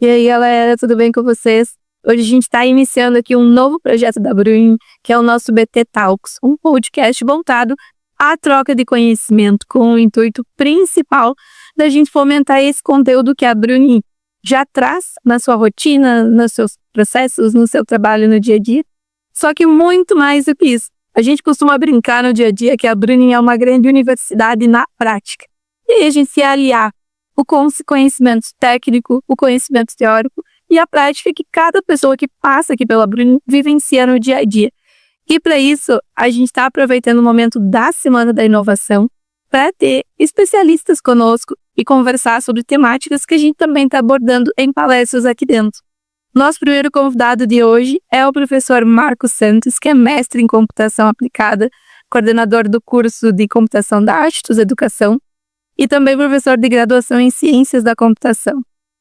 E aí, galera, tudo bem com vocês? Hoje a gente está iniciando aqui um novo projeto da Bruni, que é o nosso BT Talks, um podcast voltado à troca de conhecimento com o intuito principal da gente fomentar esse conteúdo que a Bruni já traz na sua rotina, nos seus processos, no seu trabalho no dia a dia. Só que muito mais do que isso. A gente costuma brincar no dia a dia que a Bruni é uma grande universidade na prática. E aí a gente se aliar o conhecimento técnico, o conhecimento teórico e a prática que cada pessoa que passa aqui pela Bruni vivencia no dia a dia. E para isso, a gente está aproveitando o momento da Semana da Inovação para ter especialistas conosco e conversar sobre temáticas que a gente também está abordando em palestras aqui dentro. Nosso primeiro convidado de hoje é o professor Marcos Santos, que é mestre em computação aplicada, coordenador do curso de computação da Astos Educação, e também professor de graduação em Ciências da Computação.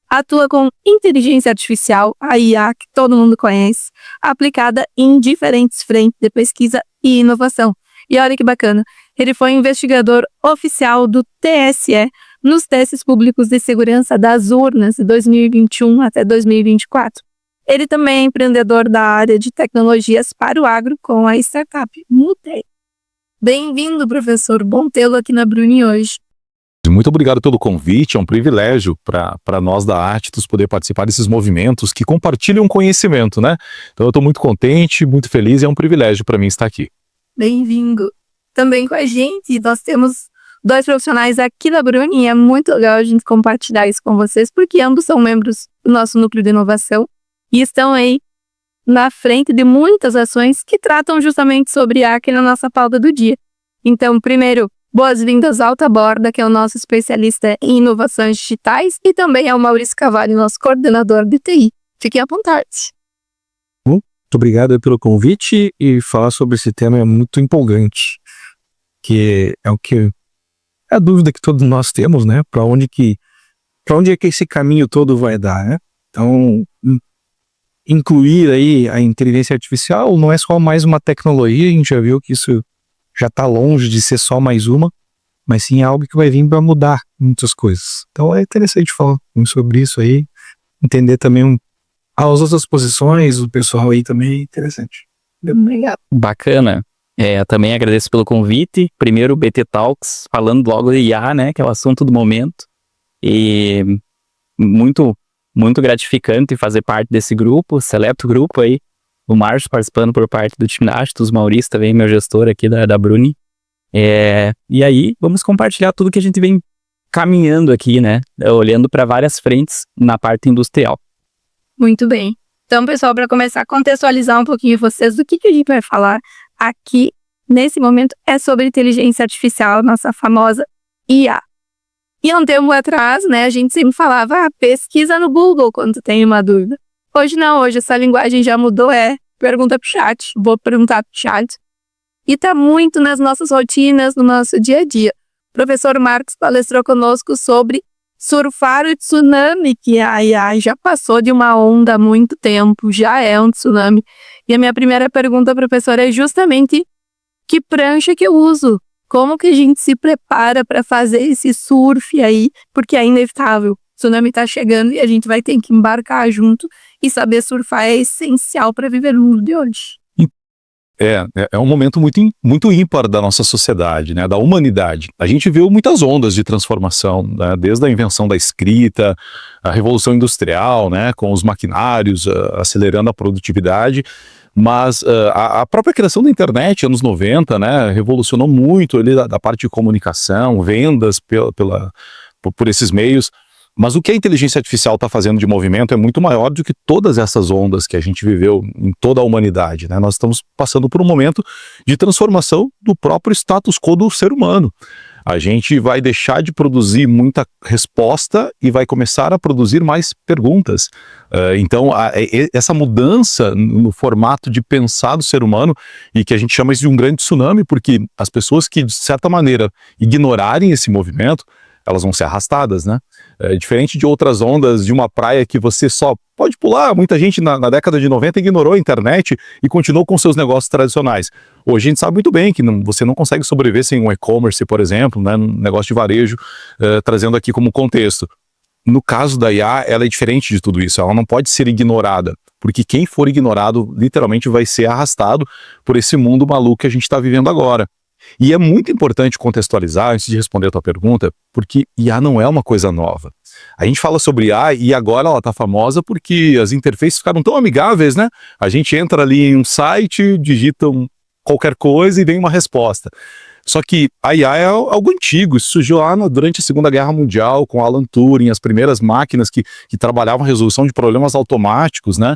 Atua com inteligência artificial, a IA, que todo mundo conhece, aplicada em diferentes frentes de pesquisa e inovação. E olha que bacana, ele foi investigador oficial do TSE nos testes públicos de segurança das urnas de 2021 até 2024. Ele também é empreendedor da área de tecnologias para o agro com a startup Mutei. Bem-vindo, professor. Bom tê-lo aqui na Bruni hoje. Muito obrigado pelo convite, é um privilégio para nós da Actus poder participar desses movimentos que compartilham conhecimento, né? Então eu estou muito contente, muito feliz e é um privilégio para mim estar aqui. Bem-vindo. Também com a gente, nós temos dois profissionais aqui da Bruni e é muito legal a gente compartilhar isso com vocês, porque ambos são membros do nosso núcleo de inovação e estão aí na frente de muitas ações que tratam justamente sobre a aqui na nossa pauta do dia. Então, primeiro, boas-vindas ao Alta Borda, que é o nosso especialista em inovações digitais, e também ao Maurício Cavalli, nosso coordenador de TI. Fiquem à vontade. Muito obrigado pelo convite, e falar sobre esse tema é muito empolgante, que é é a dúvida que todos nós temos, né? Para onde é que esse caminho todo vai dar, né? Então, incluir aí a inteligência artificial não é só mais uma tecnologia, a gente já viu que isso já está longe de ser só mais uma, mas sim algo que vai vir para mudar muitas coisas. Então é interessante falar sobre isso aí, entender também as outras posições do pessoal aí também é interessante. Obrigado. Bacana. Também agradeço pelo convite. Primeiro, BT Talks, falando logo de IA, né, que é o assunto do momento. E muito, muito gratificante fazer parte desse grupo, seleto grupo aí. O Márcio participando por parte do time da Astos, o Maurício também, meu gestor aqui da Bruni. E aí, vamos compartilhar tudo que a gente vem caminhando aqui, né? Olhando para várias frentes na parte industrial. Muito bem. Então, pessoal, para começar a contextualizar um pouquinho vocês do que a gente vai falar aqui, nesse momento, é sobre inteligência artificial, nossa famosa IA. E há um tempo atrás, né, a gente sempre falava, pesquisa no Google quando tu tem uma dúvida. Hoje não, hoje essa linguagem já mudou, pergunta pro chat, vou perguntar pro chat. E tá muito nas nossas rotinas, no nosso dia a dia. O professor Marcos palestrou conosco sobre surfar o tsunami, que a AI já passou de uma onda há muito tempo, já é um tsunami. E a minha primeira pergunta, professor, é justamente que prancha que eu uso? Como que a gente se prepara para fazer esse surf aí? Porque é inevitável. O tsunami está chegando e a gente vai ter que embarcar junto e saber surfar é essencial para viver no mundo de hoje. É um momento muito ímpar da nossa sociedade, né, da humanidade. A gente viu muitas ondas de transformação, né, desde a invenção da escrita, a revolução industrial, né, com os maquinários acelerando a produtividade, mas a própria criação da internet, anos 90, né, revolucionou muito ali da parte de comunicação, vendas por esses meios. Mas o que a inteligência artificial está fazendo de movimento é muito maior do que todas essas ondas que a gente viveu em toda a humanidade, né? Nós estamos passando por um momento de transformação do próprio status quo do ser humano. A gente vai deixar de produzir muita resposta e vai começar a produzir mais perguntas. Então, essa mudança no formato de pensar do ser humano, e que a gente chama isso de um grande tsunami, porque as pessoas que, de certa maneira, ignorarem esse movimento, elas vão ser arrastadas, né? Diferente de outras ondas de uma praia que você só pode pular. Muita gente na década de 90 ignorou a internet e continuou com seus negócios tradicionais. Hoje a gente sabe muito bem que você não consegue sobreviver sem um e-commerce, por exemplo, né? Um negócio de varejo, trazendo aqui como contexto. no caso da IA, ela é diferente de tudo isso, ela não pode ser ignorada, porque quem for ignorado literalmente vai ser arrastado por esse mundo maluco que a gente está vivendo agora. E é muito importante contextualizar, antes de responder a tua pergunta, porque IA não é uma coisa nova. A gente fala sobre IA e agora ela está famosa porque as interfaces ficaram tão amigáveis, né? A gente entra ali em um site, digita qualquer coisa e vem uma resposta. Só que a IA é algo antigo, isso surgiu lá durante a Segunda Guerra Mundial, com Alan Turing, as primeiras máquinas que trabalhavam a resolução de problemas automáticos, né?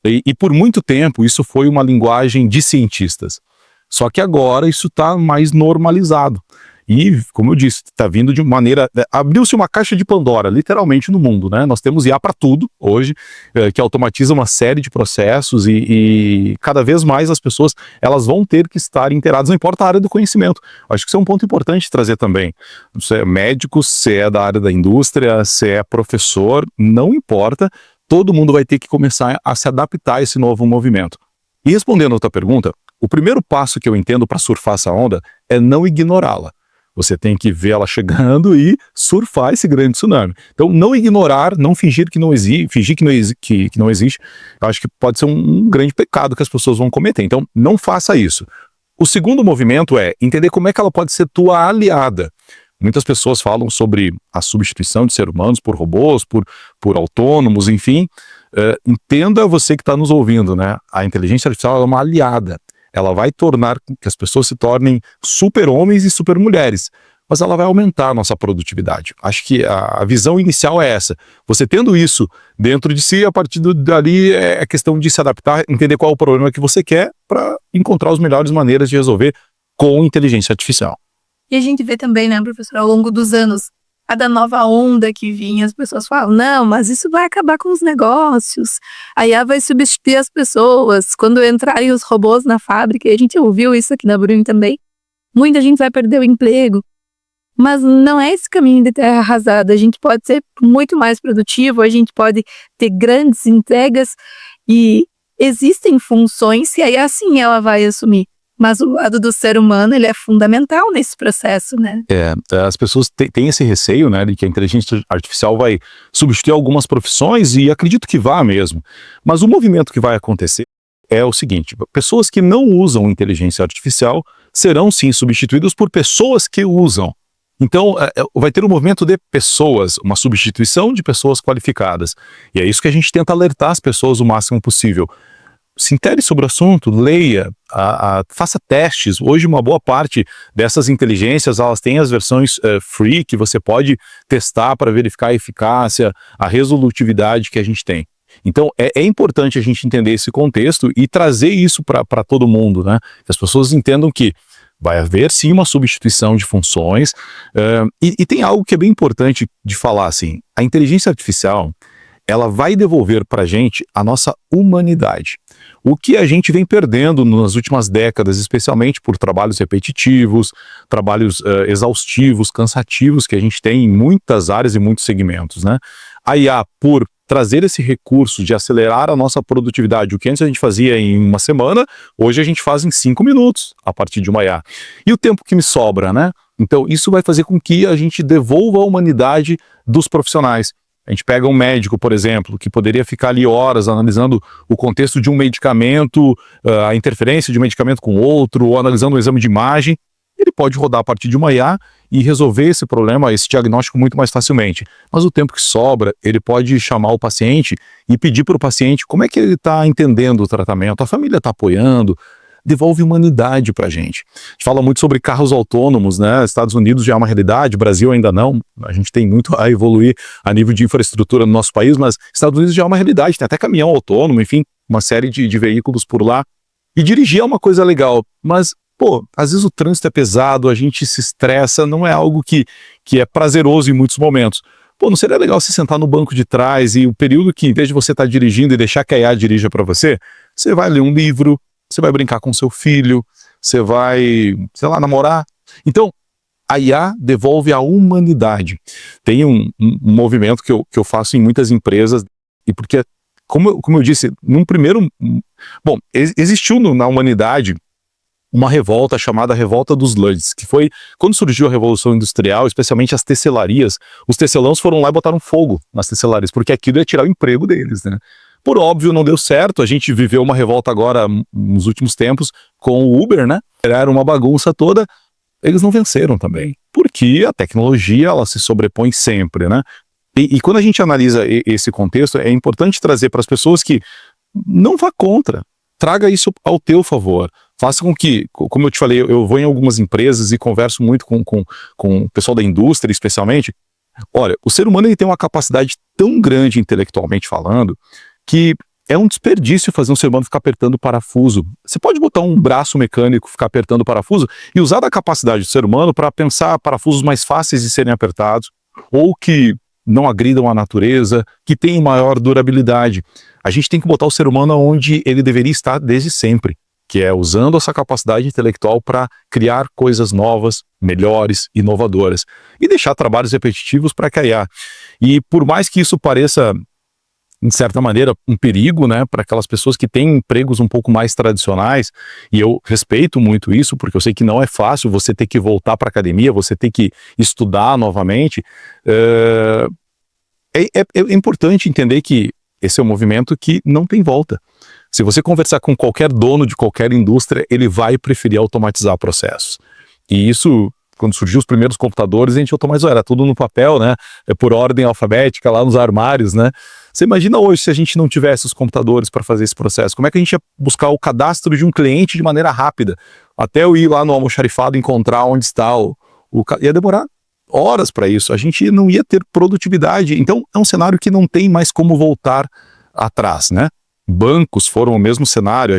E por muito tempo isso foi uma linguagem de cientistas. Só que agora isso está mais normalizado. E, como eu disse, está vindo de maneira... Abriu-se uma caixa de Pandora, literalmente, no mundo, né? Nós temos IA para tudo, hoje, que automatiza uma série de processos e cada vez mais as pessoas elas vão ter que estar inteiradas, não importa a área do conhecimento. Acho que isso é um ponto importante trazer também. Se é médico, se é da área da indústria, se é professor, não importa, todo mundo vai ter que começar a se adaptar a esse novo movimento. E respondendo a outra pergunta, o primeiro passo que eu entendo para surfar essa onda é não ignorá-la. Você tem que ver ela chegando e surfar esse grande tsunami. Então, não ignorar, não fingir que não existe, que não existe, eu acho que pode ser um grande pecado que as pessoas vão cometer. Então, não faça isso. O segundo movimento é entender como é que ela pode ser tua aliada. Muitas pessoas falam sobre a substituição de seres humanos por robôs, por autônomos, enfim. Entenda você que está nos ouvindo, né? A inteligência artificial é uma aliada. Ela vai tornar que as pessoas se tornem super-homens e super-mulheres, mas ela vai aumentar a nossa produtividade. Acho que a visão inicial é essa. Você tendo isso dentro de si, a partir dali é questão de se adaptar, entender qual é o problema que você quer para encontrar as melhores maneiras de resolver com inteligência artificial. E a gente vê também, né, professor, ao longo dos anos, cada nova onda que vinha, as pessoas falam, não, mas isso vai acabar com os negócios, a IA vai substituir as pessoas, quando entrarem os robôs na fábrica, e a gente ouviu isso aqui na Bruin também, muita gente vai perder o emprego, mas não é esse caminho de terra arrasada, a gente pode ser muito mais produtivo, a gente pode ter grandes entregas, e existem funções que aí assim ela vai assumir. Mas o lado do ser humano, ele é fundamental nesse processo, né? As pessoas têm esse receio, né, de que a inteligência artificial vai substituir algumas profissões, e acredito que vá mesmo. Mas o movimento que vai acontecer é o seguinte, pessoas que não usam inteligência artificial serão sim substituídas por pessoas que usam. Então, vai ter um movimento de pessoas, uma substituição de pessoas qualificadas. E é isso que a gente tenta alertar as pessoas o máximo possível. Se intere sobre o assunto, leia, faça testes. Hoje uma boa parte dessas inteligências, elas têm as versões free, que você pode testar para verificar a eficácia, a resolutividade que a gente tem. Então é importante a gente entender esse contexto e trazer isso para todo mundo, né? Que as pessoas entendam que vai haver sim uma substituição de funções, e tem algo que é bem importante de falar assim, a inteligência artificial, ela vai devolver para a gente a nossa humanidade. O que a gente vem perdendo nas últimas décadas, especialmente por trabalhos repetitivos, trabalhos exaustivos, cansativos que a gente tem em muitas áreas e muitos segmentos, né? A IA, por trazer esse recurso de acelerar a nossa produtividade, o que antes a gente fazia em uma semana, hoje a gente faz em 5 minutos a partir de uma IA. E o tempo que me sobra, né? Então isso vai fazer com que a gente devolva a humanidade dos profissionais. A gente pega um médico, por exemplo, que poderia ficar ali horas analisando o contexto de um medicamento, a interferência de um medicamento com outro, ou analisando um exame de imagem. Ele pode rodar a partir de uma IA e resolver esse problema, esse diagnóstico muito mais facilmente. Mas o tempo que sobra, ele pode chamar o paciente e pedir para o paciente como é que ele está entendendo o tratamento, a família está apoiando, devolve humanidade para a gente. A gente fala muito sobre carros autônomos, né? Estados Unidos já é uma realidade, Brasil ainda não. A gente tem muito a evoluir a nível de infraestrutura no nosso país, mas Estados Unidos já é uma realidade, tem até caminhão autônomo, enfim, uma série de veículos por lá. E dirigir é uma coisa legal, mas, pô, às vezes o trânsito é pesado, a gente se estressa, não é algo que é prazeroso em muitos momentos. Pô, não seria legal você sentar no banco de trás e o período que, em vez de você estar dirigindo e deixar que a IA dirija para você, você vai ler um livro, você vai brincar com seu filho, você vai, sei lá, namorar. Então, a IA devolve a humanidade. Tem um movimento que eu faço em muitas empresas, e porque, como eu disse, num primeiro... Bom, existiu na humanidade uma revolta chamada Revolta dos Luds, que foi quando surgiu a Revolução Industrial, especialmente as tecelarias. Os tecelãos foram lá e botaram fogo nas tecelarias, porque aquilo ia tirar o emprego deles, né? Por óbvio, não deu certo. A gente viveu uma revolta agora, nos últimos tempos, com o Uber, né? Era uma bagunça toda. Eles não venceram também, porque a tecnologia, ela se sobrepõe sempre, né? E quando a gente analisa esse contexto, é importante trazer para as pessoas que não vá contra, traga isso ao teu favor. Faça com que, como eu te falei, eu vou em algumas empresas e converso muito com o pessoal da indústria, especialmente. Olha, o ser humano ele tem uma capacidade tão grande intelectualmente falando, que é um desperdício fazer um ser humano ficar apertando parafuso. Você pode botar um braço mecânico, ficar apertando parafuso, e usar da capacidade do ser humano para pensar parafusos mais fáceis de serem apertados, ou que não agridam a natureza, que têm maior durabilidade. A gente tem que botar o ser humano onde ele deveria estar desde sempre, que é usando essa capacidade intelectual para criar coisas novas, melhores, inovadoras, e deixar trabalhos repetitivos para a IA. E por mais que isso pareça, de certa maneira, um perigo, né, para aquelas pessoas que têm empregos um pouco mais tradicionais, e eu respeito muito isso, porque eu sei que não é fácil você ter que voltar para a academia, você ter que estudar novamente. É importante entender que esse é um movimento que não tem volta. Se você conversar com qualquer dono de qualquer indústria, ele vai preferir automatizar processos. E isso, quando surgiu os primeiros computadores, a gente automatizou, era tudo no papel, né? Por ordem alfabética, lá nos armários, né? Você imagina hoje se a gente não tivesse os computadores para fazer esse processo? Como é que a gente ia buscar o cadastro de um cliente de maneira rápida? Até eu ir lá no almoxarifado encontrar onde está ia demorar horas para isso. A gente não ia ter produtividade. Então, é um cenário que não tem mais como voltar atrás, né? Bancos foram o mesmo cenário.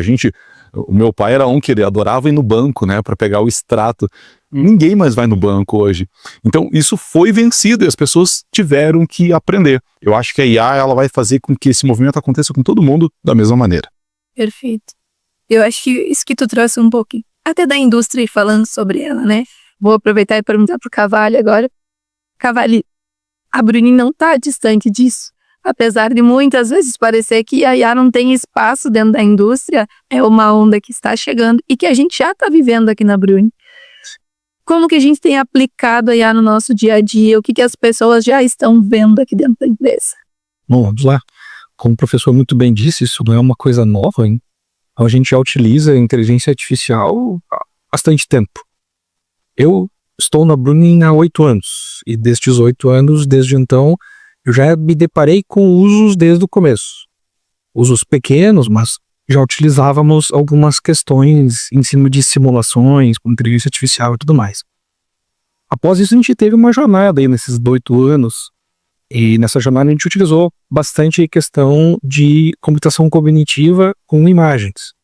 O meu pai era que ele adorava ir no banco, né, para pegar o extrato. Ninguém mais vai no banco hoje. Então, isso foi vencido e as pessoas tiveram que aprender. Eu acho que a IA ela vai fazer com que esse movimento aconteça com todo mundo da mesma maneira. Perfeito. Eu acho que isso que tu trouxe um pouquinho, até da indústria falando sobre ela, né? Vou aproveitar e perguntar pro Cavalli agora. Cavalli, a Bruni não está distante disso. Apesar de muitas vezes parecer que a IA não tem espaço dentro da indústria, é uma onda que está chegando e que a gente já está vivendo aqui na Bruni. Como que a gente tem aplicado a IA no nosso dia a dia? O que as pessoas já estão vendo aqui dentro da empresa? Bom, vamos lá. Como o professor muito bem disse, isso não é uma coisa nova, hein? A gente já utiliza a inteligência artificial há bastante tempo. Eu estou na Bruni há 8 anos, e destes 8 anos, desde então, eu já me deparei com usos desde o começo. Usos pequenos, mas já utilizávamos algumas questões em cima de simulações, com inteligência artificial e tudo mais. Após isso, a gente teve uma jornada aí nesses 8 anos, e nessa jornada a gente utilizou bastante a questão de computação cognitiva com imagens.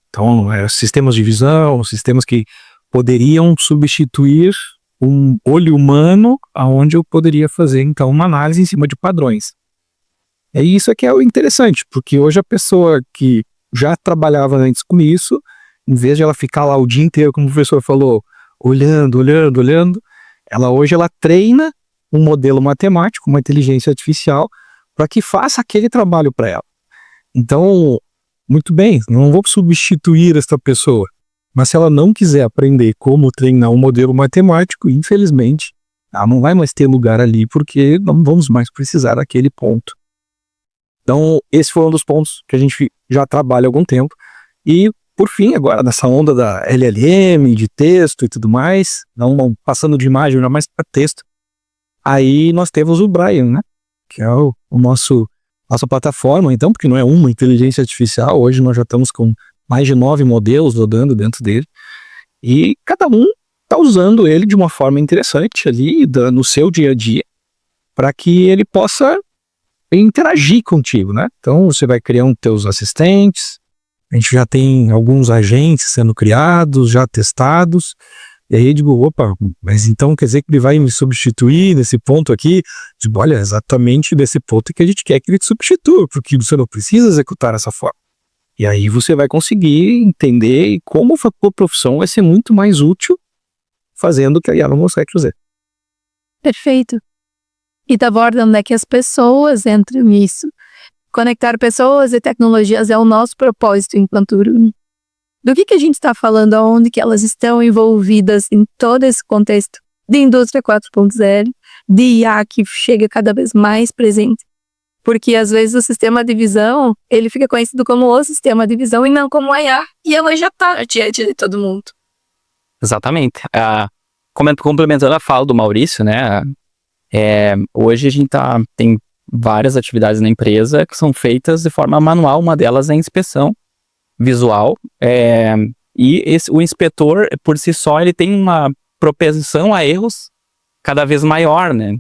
Então, sistemas de visão, sistemas que poderiam substituir um olho humano, aonde eu poderia fazer, então, uma análise em cima de padrões. É isso que é o interessante, porque hoje a pessoa que já trabalhava antes com isso, em vez de ela ficar lá o dia inteiro, como o professor falou, olhando, hoje ela treina um modelo matemático, uma inteligência artificial, para que faça aquele trabalho para ela. Então, muito bem, não vou substituir esta pessoa. Mas se ela não quiser aprender como treinar um modelo matemático, infelizmente, ela não vai mais ter lugar ali, porque não vamos mais precisar daquele ponto. Então, esse foi um dos pontos que a gente já trabalha há algum tempo. E, por fim, agora, nessa onda da LLM, de texto e tudo mais, não passando de imagem, mas para texto, aí nós temos o Brian, né? Que é nossa plataforma, então, porque não é uma inteligência artificial, hoje nós já estamos com mais de 9 modelos rodando dentro dele, e cada um está usando ele de uma forma interessante ali, no seu dia a dia, para que ele possa interagir contigo, né? Então você vai criando teus assistentes, a gente já tem alguns agentes sendo criados, já testados, e aí eu digo, opa, mas então quer dizer que ele vai me substituir nesse ponto aqui? Eu digo, olha, exatamente nesse ponto que a gente quer que ele te substitua, porque você não precisa executar dessa forma. E aí você vai conseguir entender como a tua profissão vai ser muito mais útil fazendo o que a IA não consegue fazer. Perfeito. E da abordando é que as pessoas entram nisso. Conectar pessoas e tecnologias é o nosso propósito enquanto Bruni. Do que a gente está falando, aonde que elas estão envolvidas em todo esse contexto de indústria 4.0, de IA que chega cada vez mais presente. Porque às vezes o sistema de visão, ele fica conhecido como o sistema de visão e não como a IA. E ela já está diante de todo mundo. Exatamente. Complementando a fala do Maurício, né? Hoje a gente tem várias atividades na empresa que são feitas de forma manual. Uma delas é a inspeção visual. O inspetor, por si só, ele tem uma propensão a erros cada vez maior, né?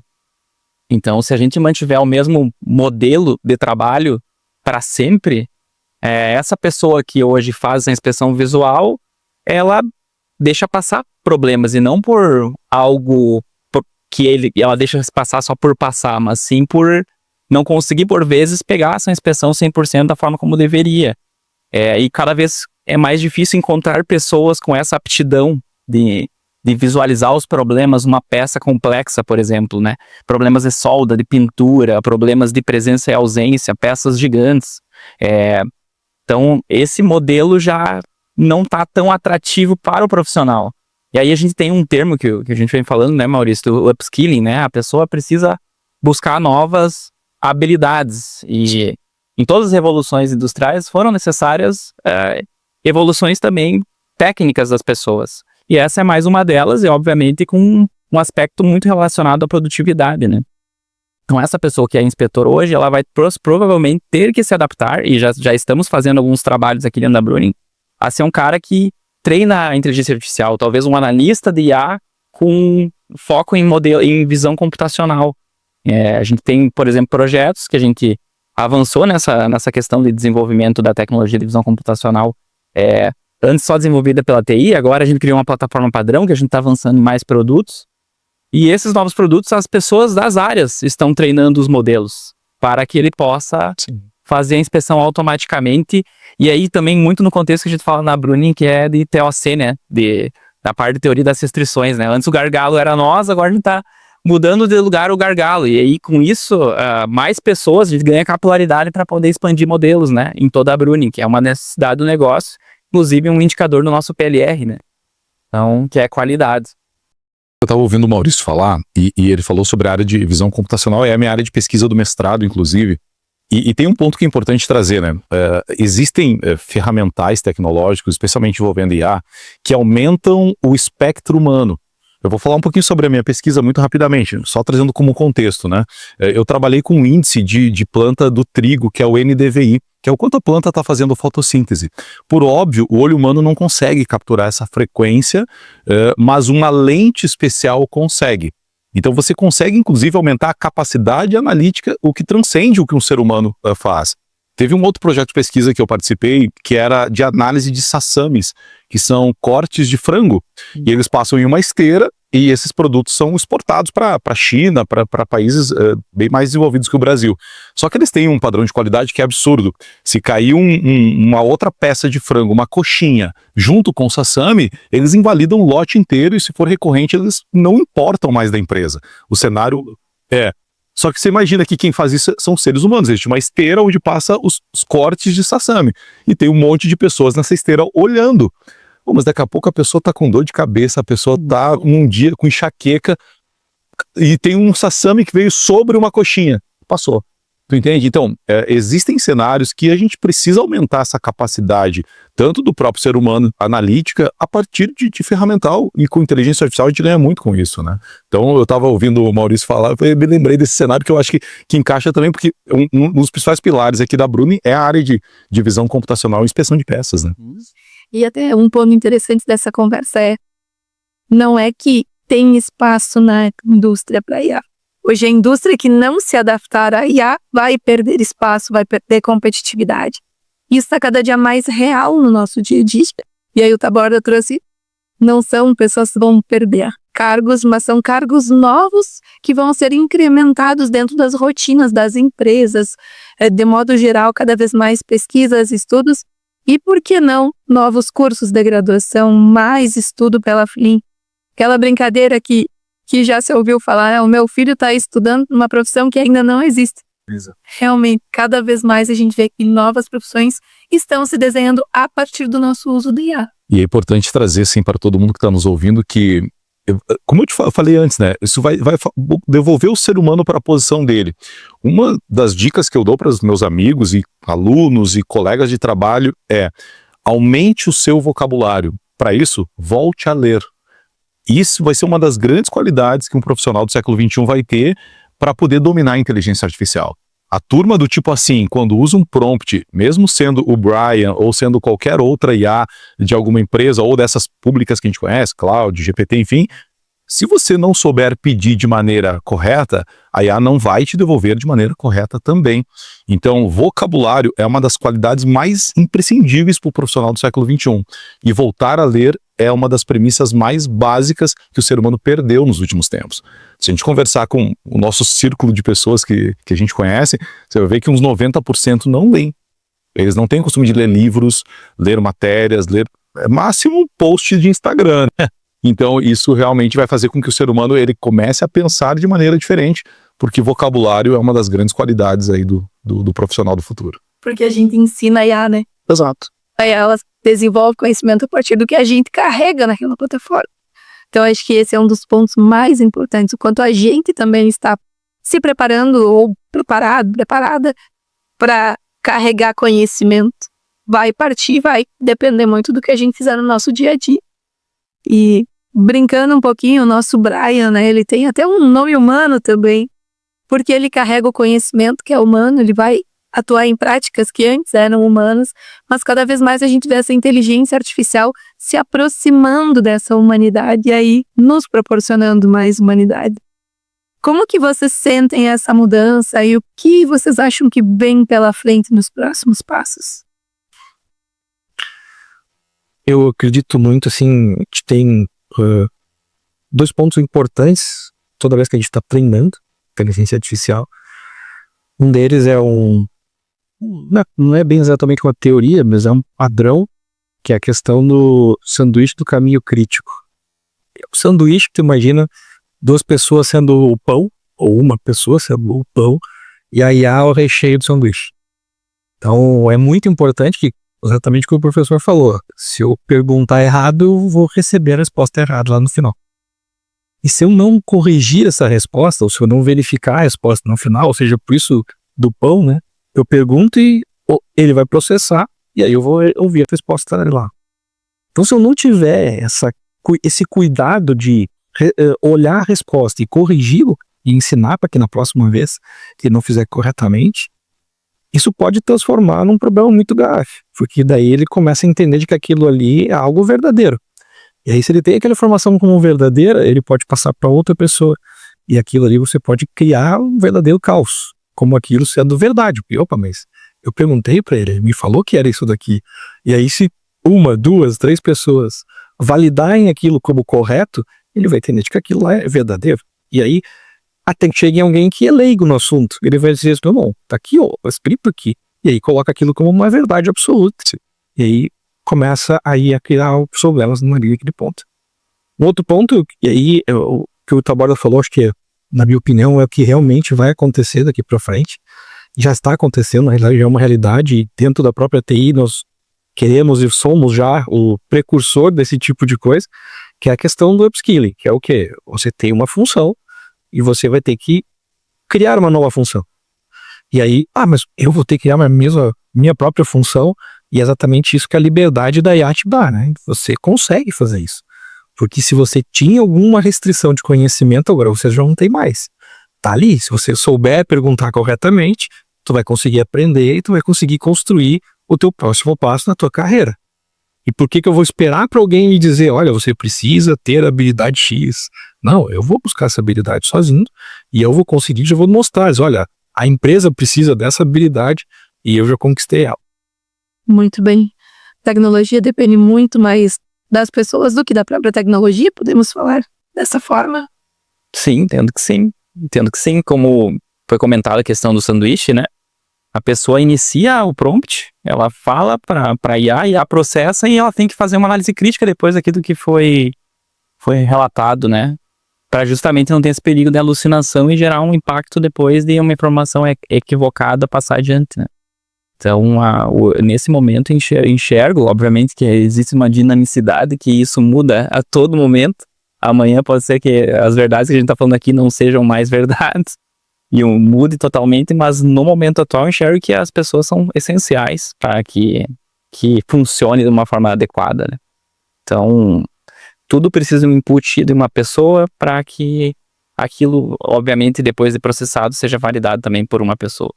Então, se a gente mantiver o mesmo modelo de trabalho para sempre, essa pessoa que hoje faz a inspeção visual, ela deixa passar problemas, e não por algo que ela deixa passar só por passar, mas sim por não conseguir, por vezes, pegar essa inspeção 100% da forma como deveria. E cada vez é mais difícil encontrar pessoas com essa aptidão de visualizar os problemas numa peça complexa, por exemplo, né? Problemas de solda, de pintura, problemas de presença e ausência, peças gigantes. Então, esse modelo já não está tão atrativo para o profissional. E aí a gente tem um termo que a gente vem falando, né, Maurício, do upskilling, né? A pessoa precisa buscar novas habilidades. E em todas as revoluções industriais foram necessárias evoluções também técnicas das pessoas. E essa é mais uma delas, e obviamente com um aspecto muito relacionado à produtividade, né? Então essa pessoa que é inspetor hoje, ela vai provavelmente ter que se adaptar, e já estamos fazendo alguns trabalhos aqui dentro da Bruning, a ser um cara que treina a inteligência artificial, talvez um analista de IA com foco em visão computacional. A gente tem, por exemplo, projetos que a gente avançou nessa questão de desenvolvimento da tecnologia de visão computacional, antes só desenvolvida pela TI, agora a gente criou uma plataforma padrão que a gente está avançando em mais produtos. E esses novos produtos, as pessoas das áreas estão treinando os modelos para que ele possa fazer a inspeção automaticamente. E aí também muito no contexto que a gente fala na Bruning, que é de TOC, né? Da parte de teoria das restrições, né? Antes o gargalo era nós, agora a gente está mudando de lugar o gargalo. E aí com isso, mais pessoas, a gente ganha capilaridade para poder expandir modelos, né? Em toda a Bruning, que é uma necessidade do negócio. Inclusive um indicador do nosso PLR, né? Então, que é qualidade. Eu estava ouvindo o Maurício falar, e ele falou sobre a área de visão computacional, é a minha área de pesquisa do mestrado, inclusive. E tem um ponto que é importante trazer, né? Existem ferramentais tecnológicos, especialmente envolvendo IA, que aumentam o espectro humano. Eu vou falar um pouquinho sobre a minha pesquisa muito rapidamente, só trazendo como contexto, né? Eu trabalhei com um índice de planta do trigo, que é o NDVI, que é o quanto a planta está fazendo fotossíntese. Por óbvio, o olho humano não consegue capturar essa frequência, mas uma lente especial consegue. Então você consegue, inclusive, aumentar a capacidade analítica, o que transcende o que um ser humano faz. Teve um outro projeto de pesquisa que eu participei, que era de análise de sassamis, que são cortes de frango. E eles passam em uma esteira, e esses produtos são exportados para a China, para países bem mais desenvolvidos que o Brasil. Só que eles têm um padrão de qualidade que é absurdo. Se cair uma outra peça de frango, uma coxinha, junto com o sassami, eles invalidam o lote inteiro, e se for recorrente, eles não importam mais da empresa. O cenário Só que você imagina que quem faz isso são seres humanos. Existe uma esteira onde passa os cortes de sassami. E tem um monte de pessoas nessa esteira olhando. Mas daqui a pouco a pessoa tá com dor de cabeça, a pessoa tá um dia com enxaqueca e tem um sassami que veio sobre uma coxinha. Passou. Tu entende? Então, existem cenários que a gente precisa aumentar essa capacidade, tanto do próprio ser humano, analítica, a partir de ferramental, e com inteligência artificial a gente ganha muito com isso, né? Então, eu estava ouvindo o Maurício falar, eu me lembrei desse cenário que eu acho que encaixa também, porque um dos principais pilares aqui da Bruning é a área de visão computacional e inspeção de peças, né? E até um ponto interessante dessa conversa não é que tem espaço na indústria para IA. Hoje a indústria que não se adaptar à IA vai perder espaço, vai perder competitividade. Isso está cada dia mais real no nosso dia a dia. E aí o Taborda trouxe, não são pessoas que vão perder cargos, mas são cargos novos que vão ser incrementados dentro das rotinas das empresas, de modo geral, cada vez mais pesquisas, estudos, e por que não novos cursos de graduação, mais estudo pela FLIM. Aquela brincadeira que já se ouviu falar, o meu filho está estudando uma profissão que ainda não existe. Realmente, cada vez mais a gente vê que novas profissões estão se desenhando a partir do nosso uso do IA. E é importante trazer, sim, para todo mundo que está nos ouvindo que, como eu te falei antes, né, isso vai devolver o ser humano para a posição dele. Uma das dicas que eu dou para os meus amigos e alunos e colegas de trabalho é: aumente o seu vocabulário. Para isso, volte a ler. Isso vai ser uma das grandes qualidades que um profissional do século XXI vai ter para poder dominar a inteligência artificial. A turma do tipo assim, quando usa um prompt, mesmo sendo o Brian ou sendo qualquer outra IA de alguma empresa ou dessas públicas que a gente conhece, Cloud, GPT, enfim, se você não souber pedir de maneira correta, a IA não vai te devolver de maneira correta também. Então, vocabulário é uma das qualidades mais imprescindíveis para o profissional do século XXI. E voltar a ler é uma das premissas mais básicas que o ser humano perdeu nos últimos tempos. Se a gente conversar com o nosso círculo de pessoas que a gente conhece, você vai ver que uns 90% não leem. Eles não têm o costume de ler livros, ler matérias, ler máximo post de Instagram, né? Então isso realmente vai fazer com que o ser humano ele comece a pensar de maneira diferente, porque vocabulário é uma das grandes qualidades aí do profissional do futuro. Porque a gente ensina a IA, né? Exato. Aí ela desenvolve conhecimento a partir do que a gente carrega naquela plataforma. Então, acho que esse é um dos pontos mais importantes, o quanto a gente também está se preparando ou preparada para carregar conhecimento. Vai depender muito do que a gente fizer no nosso dia a dia. E brincando um pouquinho, o nosso Brian, né, ele tem até um nome humano também, porque ele carrega o conhecimento que é humano, ele vai atuar em práticas que antes eram humanas, mas cada vez mais a gente vê essa inteligência artificial se aproximando dessa humanidade e aí nos proporcionando mais humanidade. Como que vocês sentem essa mudança e o que vocês acham que vem pela frente nos próximos passos? Eu acredito muito, assim, a gente tem dois pontos importantes toda vez que a gente está treinando inteligência artificial. Um deles é não é bem exatamente uma teoria, mas é um padrão, que é a questão do sanduíche do caminho crítico. O sanduíche, tu imagina duas pessoas sendo o pão, ou uma pessoa sendo o pão, e a IA o recheio do sanduíche. Então é muito importante que, exatamente o que o professor falou, se eu perguntar errado, eu vou receber a resposta errada lá no final. E se eu não corrigir essa resposta, ou se eu não verificar a resposta no final, ou seja, por isso do pão, né? Eu pergunto e ele vai processar, e aí eu vou ouvir a resposta lá. Então, se eu não tiver esse cuidado de olhar a resposta e corrigi-lo, e ensinar para que na próxima vez ele não fizer corretamente, isso pode transformar num problema muito grave, porque daí ele começa a entender de que aquilo ali é algo verdadeiro. E aí, se ele tem aquela informação como verdadeira, ele pode passar para outra pessoa. E aquilo ali você pode criar um verdadeiro caos, como aquilo sendo verdade. Porque, opa, mas eu perguntei para ele me falou que era isso daqui. E aí, se uma, duas, três pessoas validarem aquilo como correto, ele vai entender que aquilo lá é verdadeiro. E aí, até que chegue alguém que é leigo no assunto. Ele vai dizer assim, não, tá aqui, ó, escrito aqui. E aí coloca aquilo como uma verdade absoluta. E aí começa aí a criar problemas numa linha de ponta. Um outro ponto, e aí o que o Taborda falou, acho que, na minha opinião, é o que realmente vai acontecer daqui para frente. Já está acontecendo, na realidade já é uma realidade, e dentro da própria TI nós queremos e somos já o precursor desse tipo de coisa, que é a questão do upskilling, que é o quê? Você tem uma função e você vai ter que criar uma nova função. E aí, mas eu vou ter que criar minha própria função, e é exatamente isso que a liberdade da IA te dá, né? Você consegue fazer isso. Porque se você tinha alguma restrição de conhecimento, agora você já não tem mais. Tá ali, se você souber perguntar corretamente, tu vai conseguir aprender e tu vai conseguir construir o teu próximo passo na tua carreira. E por que eu vou esperar para alguém me dizer, olha, você precisa ter habilidade X? Não, eu vou buscar essa habilidade sozinho e eu vou conseguir, já vou mostrar, olha, a empresa precisa dessa habilidade e eu já conquistei ela. Muito bem. Tecnologia depende muito mais das pessoas do que da própria tecnologia, podemos falar dessa forma? Sim, entendo que sim. Entendo que sim, como foi comentada a questão do sanduíche, né? A pessoa inicia o prompt, ela fala para IA processa e ela tem que fazer uma análise crítica depois daquilo que foi relatado, né? para justamente não ter esse perigo de alucinação e gerar um impacto depois de uma informação equivocada passar adiante, né? Então, nesse momento enxergo, obviamente, que existe uma dinamicidade, que isso muda a todo momento. Amanhã pode ser que as verdades que a gente está falando aqui não sejam mais verdades e mude totalmente, mas no momento atual enxergo que as pessoas são essenciais para que funcione de uma forma adequada, né? Então, tudo precisa de um input de uma pessoa para que aquilo, obviamente, depois de processado, seja validado também por uma pessoa.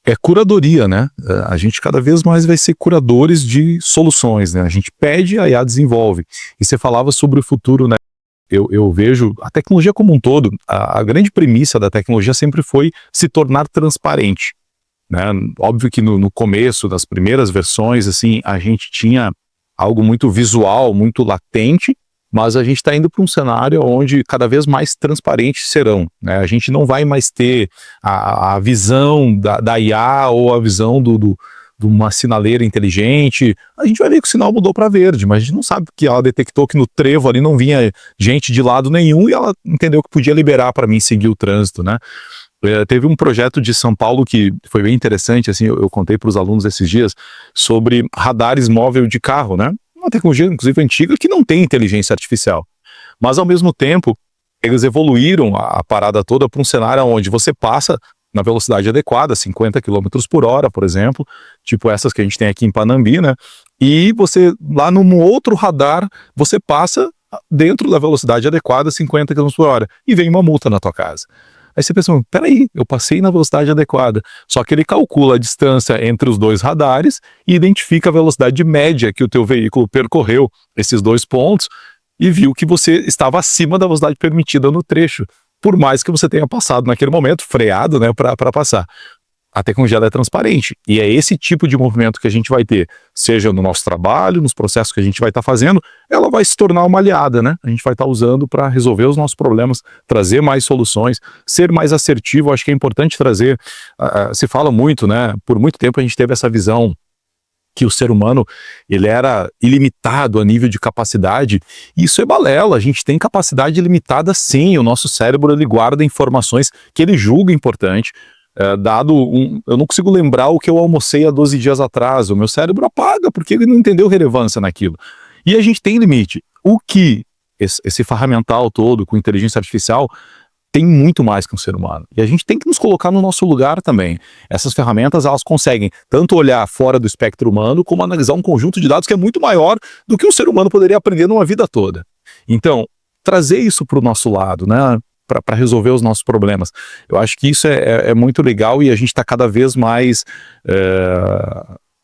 É curadoria, né? A gente cada vez mais vai ser curadores de soluções, né? A gente pede, a IA desenvolve. E você falava sobre o futuro, né? Eu vejo a tecnologia como um todo, a grande premissa da tecnologia sempre foi se tornar transparente, né? Óbvio que no começo, das primeiras versões, assim, a gente tinha algo muito visual, muito latente, mas a gente está indo para um cenário onde cada vez mais transparentes serão, né? A gente não vai mais ter a visão da IA ou a visão de uma sinaleira inteligente. A gente vai ver que o sinal mudou para verde, mas a gente não sabe que ela detectou que no trevo ali não vinha gente de lado nenhum e ela entendeu que podia liberar para mim seguir o trânsito, né? Teve um projeto de São Paulo que foi bem interessante, assim, eu contei para os alunos esses dias, sobre radares móvel de carro, né? Uma tecnologia, inclusive, antiga, que não tem inteligência artificial. Mas, ao mesmo tempo, eles evoluíram a parada toda para um cenário onde você passa na velocidade adequada, 50 km por hora, por exemplo, tipo essas que a gente tem aqui em Panambi, né? E você, lá num outro radar, você passa dentro da velocidade adequada, 50 km por hora, e vem uma multa na tua casa. Aí você pensa, peraí, eu passei na velocidade adequada. Só que ele calcula a distância entre os dois radares e identifica a velocidade média que o teu veículo percorreu esses dois pontos e viu que você estava acima da velocidade permitida no trecho, por mais que você tenha passado naquele momento, freado, né, para passar. A tecnologia é transparente e é esse tipo de movimento que a gente vai ter, seja no nosso trabalho, nos processos que a gente vai estar fazendo, ela vai se tornar uma aliada, né? A gente vai estar usando para resolver os nossos problemas, trazer mais soluções, ser mais assertivo. Acho que é importante trazer, se fala muito, né? Por muito tempo a gente teve essa visão que o ser humano, ele era ilimitado a nível de capacidade, e isso é balela. A gente tem capacidade ilimitada sim, o nosso cérebro ele guarda informações que ele julga importante. Eu não consigo lembrar o que eu almocei há 12 dias atrás, o meu cérebro apaga porque ele não entendeu relevância naquilo. E a gente tem limite. O que esse ferramental todo com inteligência artificial tem muito mais que um ser humano. E a gente tem que nos colocar no nosso lugar também. Essas ferramentas, elas conseguem tanto olhar fora do espectro humano, como analisar um conjunto de dados que é muito maior do que um ser humano poderia aprender numa vida toda. Então, trazer isso para o nosso lado, né? Para resolver os nossos problemas. Eu acho que isso é muito legal e a gente está cada vez mais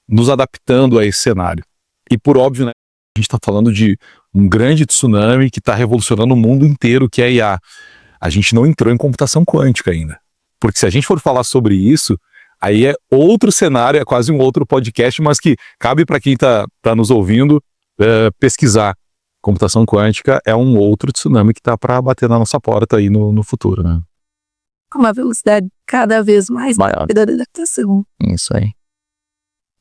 nos adaptando a esse cenário. E por óbvio, né, a gente está falando de um grande tsunami que está revolucionando o mundo inteiro, que é a IA. A gente não entrou em computação quântica ainda. Porque se a gente for falar sobre isso, aí é outro cenário, é quase um outro podcast, mas que cabe para quem está nos ouvindo pesquisar. Computação quântica é um outro tsunami que está para bater na nossa porta aí no futuro, né? Com uma velocidade cada vez mais rápida da adaptação. Isso aí.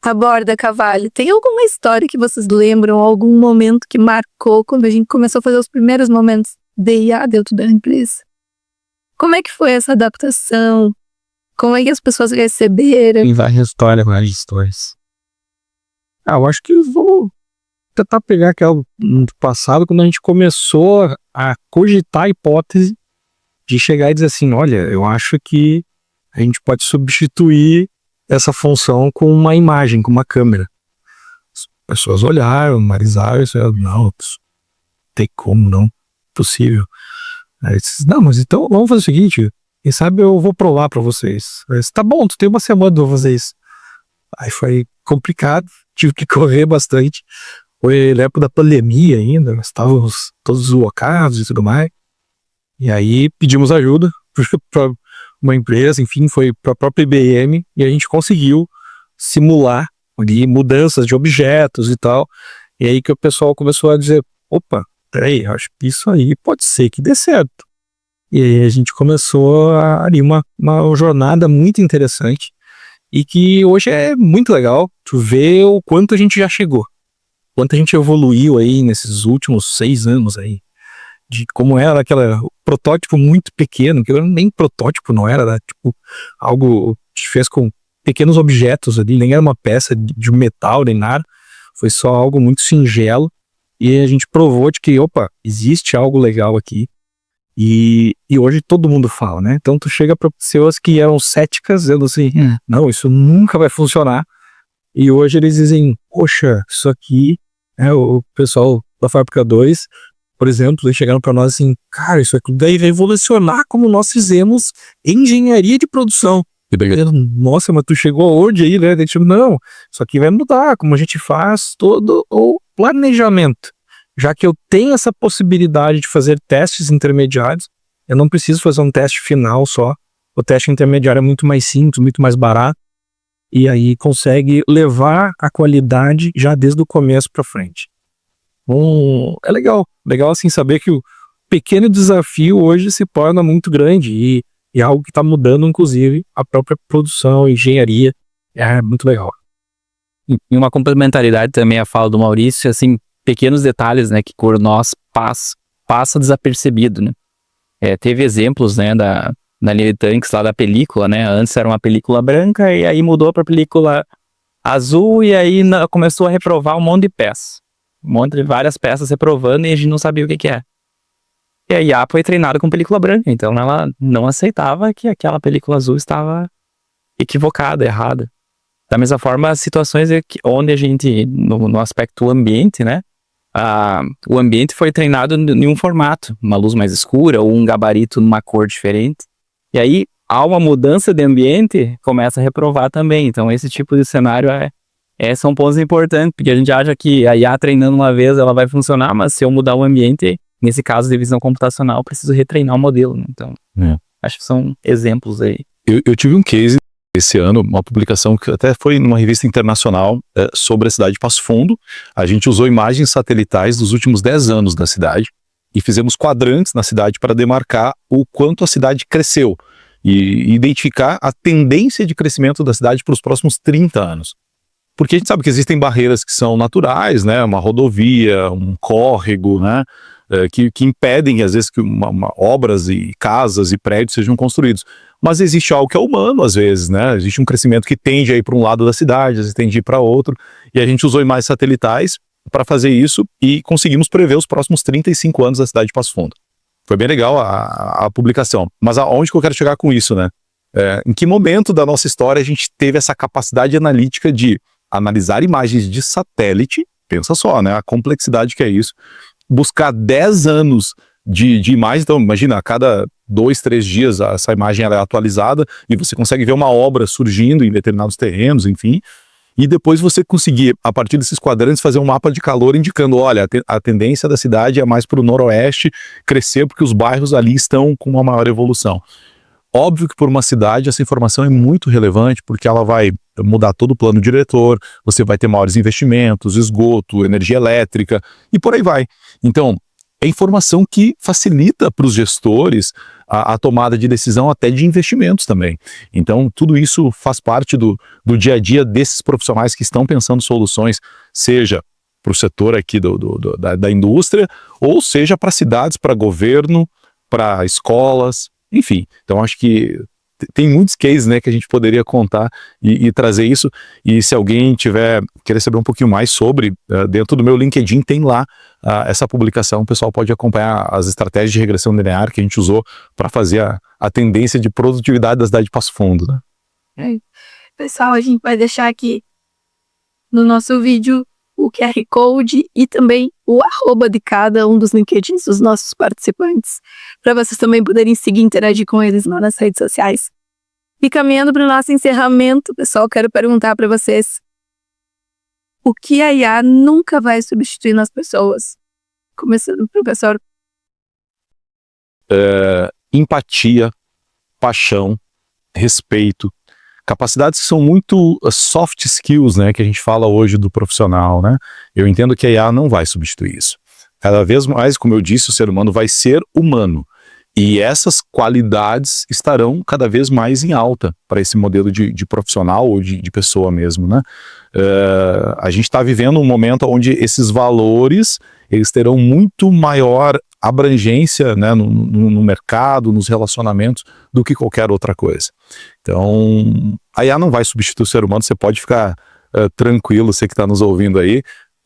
Aborda, Cavalli, tem alguma história que vocês lembram, algum momento que marcou quando a gente começou a fazer os primeiros momentos de IA dentro da empresa? Como é que foi essa adaptação? Como é que as pessoas receberam? Tem várias histórias. Eu acho que vou tentar pegar aquela do passado, quando a gente começou a cogitar a hipótese de chegar e dizer assim, olha, eu acho que a gente pode substituir essa função com uma imagem, com uma câmera. As pessoas olharam, analisaram, não, tem como, não, possível. Aí disse, não, mas então vamos fazer o seguinte, quem sabe eu vou provar para vocês. Aí disse, tá bom, tu tem uma semana pra fazer isso. Aí foi complicado, tive que correr bastante. Foi na época da pandemia ainda, nós estávamos todos deslocados e tudo mais. E aí pedimos ajuda para uma empresa, enfim, foi para a própria IBM, e a gente conseguiu simular ali mudanças de objetos e tal. E aí que o pessoal começou a dizer, opa, peraí, acho que isso aí pode ser que dê certo. E aí a gente começou ali uma jornada muito interessante e que hoje é muito legal tu ver o quanto a gente já chegou. Quanto a gente evoluiu aí nesses últimos 6 anos aí de como era aquele protótipo muito pequeno, que nem protótipo não era tipo algo que fez com pequenos objetos ali, nem era uma peça de metal nem nada, foi só algo muito singelo, e a gente provou de que, opa, existe algo legal aqui, e hoje todo mundo fala, né? Então tu chega para pessoas que eram céticas, dizendo assim, não, isso nunca vai funcionar, e hoje eles dizem, poxa, isso aqui, o pessoal da Fábrica 2, por exemplo, eles chegaram para nós assim, cara, isso aqui vai revolucionar como nós fizemos engenharia de produção. Nossa, mas tu chegou aonde aí, né? Tipo, não, isso aqui vai mudar como a gente faz todo o planejamento. Já que eu tenho essa possibilidade de fazer testes intermediários, eu não preciso fazer um teste final só. O teste intermediário é muito mais simples, muito mais barato, e aí consegue levar a qualidade já desde o começo para frente. É legal assim saber que o pequeno desafio hoje se torna muito grande e é algo que está mudando, inclusive, a própria produção, engenharia. É muito legal. E uma complementaridade também à fala do Maurício, assim, pequenos detalhes, né, que por nós passa desapercebido, né. Teve exemplos, né, da linha de tanques lá da película, né, antes era uma película branca e aí mudou para película azul e aí começou a reprovar um monte de peças. Um monte de várias peças reprovando e a gente não sabia o que é. E a IA foi treinada com película branca, então ela não aceitava que aquela película azul estava equivocada, errada. Da mesma forma, situações onde a gente, no aspecto ambiente, né, o ambiente foi treinado em um formato, uma luz mais escura ou um gabarito numa cor diferente. E aí, há uma mudança de ambiente, começa a reprovar também. Então, esse tipo de cenário são pontos importantes, porque a gente acha que a IA treinando uma vez ela vai funcionar, mas se eu mudar o ambiente, nesse caso de visão computacional, eu preciso retreinar o modelo, né? Então, acho que são exemplos aí. Eu tive um case esse ano, uma publicação que até foi numa revista internacional sobre a cidade de Passo Fundo. A gente usou imagens satelitais dos últimos 10 anos da cidade e fizemos quadrantes na cidade para demarcar o quanto a cidade cresceu e identificar a tendência de crescimento da cidade para os próximos 30 anos. Porque a gente sabe que existem barreiras que são naturais, né? Uma rodovia, um córrego, né? Que impedem, às vezes, que obras e casas e prédios sejam construídos. Mas existe algo que é humano, às vezes, né? Existe um crescimento que tende a ir para um lado da cidade, às vezes tende a ir para outro. E a gente usou imagens satelitais para fazer isso e conseguimos prever os próximos 35 anos da cidade de Passo Fundo. Foi bem legal a publicação. Mas aonde que eu quero chegar com isso, né? Em que momento da nossa história a gente teve essa capacidade analítica de analisar imagens de satélite, pensa só, né? A complexidade que é isso. Buscar 10 anos de imagens, então imagina, a cada 2, 3 dias essa imagem ela é atualizada e você consegue ver uma obra surgindo em determinados terrenos, enfim, e depois você conseguir, a partir desses quadrantes, fazer um mapa de calor indicando, olha, a tendência da cidade é mais para o noroeste crescer porque os bairros ali estão com uma maior evolução. Óbvio que por uma cidade essa informação é muito relevante porque ela vai mudar todo o plano diretor, você vai ter maiores investimentos, esgoto, energia elétrica e por aí vai. Então, é informação que facilita para os gestores a tomada de decisão até de investimentos também. Então, tudo isso faz parte do dia a dia desses profissionais que estão pensando soluções, seja para o setor aqui da indústria, ou seja para cidades, para governo, para escolas, enfim. Então, acho que tem muitos cases, né, que a gente poderia contar e trazer isso. E se alguém querer saber um pouquinho mais sobre, dentro do meu LinkedIn tem lá essa publicação. O pessoal pode acompanhar as estratégias de regressão linear que a gente usou para fazer a tendência de produtividade da cidade de Passo Fundo, né? Pessoal, a gente vai deixar aqui no nosso vídeo o QR Code e também o @ de cada um dos LinkedIns dos nossos participantes, para vocês também poderem seguir e interagir com eles lá nas redes sociais. E caminhando para o nosso encerramento, pessoal, quero perguntar para vocês o que a IA nunca vai substituir nas pessoas? Começando, professor. Empatia, paixão, respeito, capacidades que são muito soft skills, né, que a gente fala hoje do profissional, né? Eu entendo que a IA não vai substituir isso. Cada vez mais, como eu disse, o ser humano vai ser humano. E essas qualidades estarão cada vez mais em alta para esse modelo de profissional ou de pessoa mesmo, né? A gente está vivendo um momento onde esses valores eles terão muito maior abrangência, né, no mercado, nos relacionamentos, do que qualquer outra coisa. Então, a IA não vai substituir o ser humano, você pode ficar tranquilo, você que está nos ouvindo aí,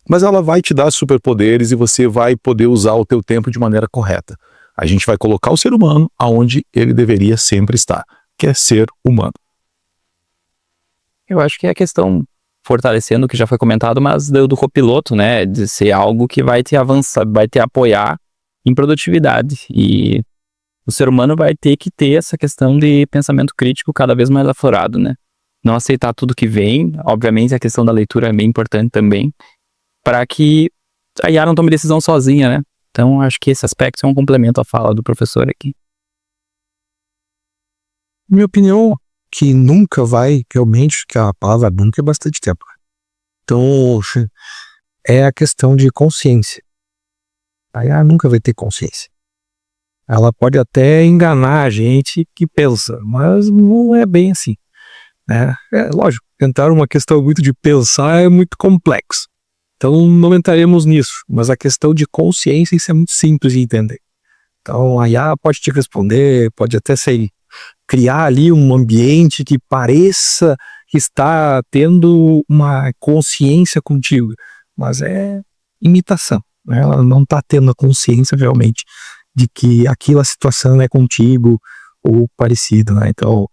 mas ela vai te dar superpoderes e você vai poder usar o teu tempo de maneira correta. A gente vai colocar o ser humano aonde ele deveria sempre estar, que é ser humano. Eu acho que é a questão, fortalecendo o que já foi comentado, mas do copiloto, né, de ser algo que vai te avançar, vai te apoiar em produtividade. E o ser humano vai ter que ter essa questão de pensamento crítico cada vez mais aflorado, né? Não aceitar tudo que vem. Obviamente a questão da leitura é bem importante também, para que a IA não tome decisão sozinha, né? Então acho que esse aspecto é um complemento à fala do professor aqui. Minha opinião, que nunca vai, realmente, que a palavra nunca é bastante tempo. Então, é a questão de consciência. A IA nunca vai ter consciência. Ela pode até enganar a gente que pensa, mas não é bem assim, né? É lógico, tentar uma questão muito de pensar é muito complexo. Então não entraremos nisso, mas a questão de consciência, isso é muito simples de entender. Então a IA pode te responder, pode até criar ali um ambiente que pareça que está tendo uma consciência contigo, mas é imitação, né? Ela não está tendo a consciência realmente de que aquela situação é contigo ou parecido, né? Então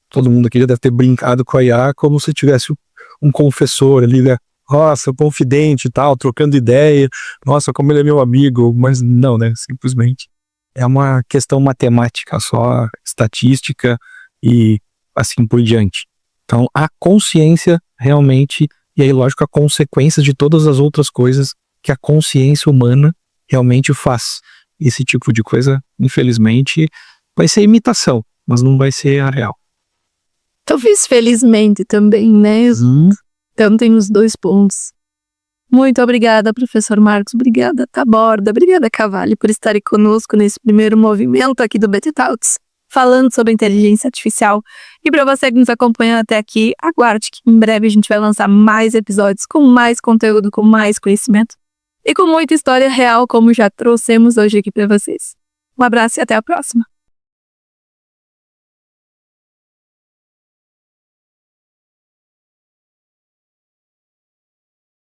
todo mundo aqui já deve ter brincado com a IA como se tivesse um confessor ali, né? Nossa, confidente e tal, trocando ideia, nossa, como ele é meu amigo, mas não, né, simplesmente é uma questão matemática só, estatística e assim por diante. Então, a consciência realmente, e aí lógico, a consequência de todas as outras coisas que a consciência humana realmente faz. Esse tipo de coisa, infelizmente, vai ser imitação, mas não vai ser a real. Talvez felizmente também, né? Então tem os dois pontos. Muito obrigada, professor Marcos. Obrigada, Taborda. Obrigada, Cavalli, por estarem conosco nesse primeiro movimento aqui do BT Talks, falando sobre inteligência artificial. E para você que nos acompanha até aqui, aguarde que em breve a gente vai lançar mais episódios com mais conteúdo, com mais conhecimento e com muita história real, como já trouxemos hoje aqui para vocês. Um abraço e até a próxima.